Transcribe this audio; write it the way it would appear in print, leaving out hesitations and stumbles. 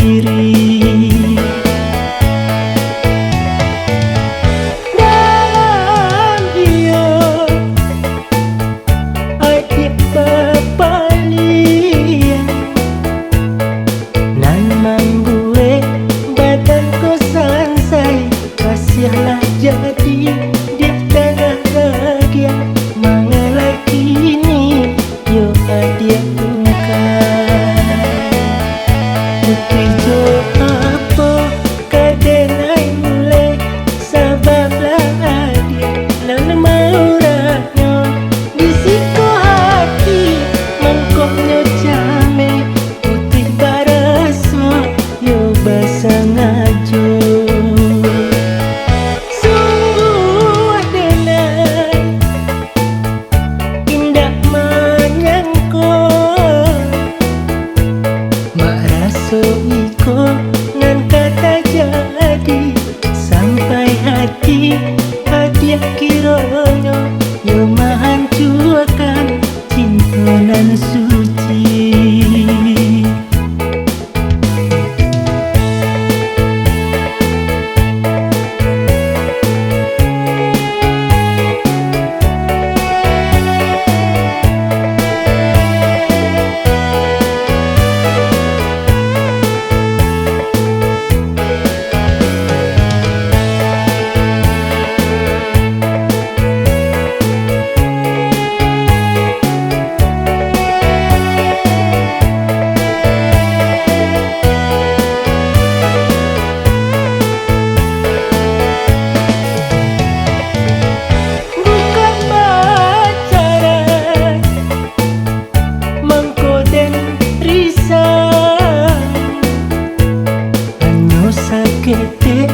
diri. Dalam hidup adik bapalian nan membuat badan kosan saya kasihlah jadi di tengah bahagia mengalah kini yo adik tungkai putih jo apa kadenai mulai sabablah adik nan maurahnya bisiko hati mangkoknya jame putih baraso yo basa ngajo. Sungguh adenai indah menyangkut mak raso iko nan kata jadi sampai hati hadiah kironyo yo menghancurkan cinta nan suci. Kete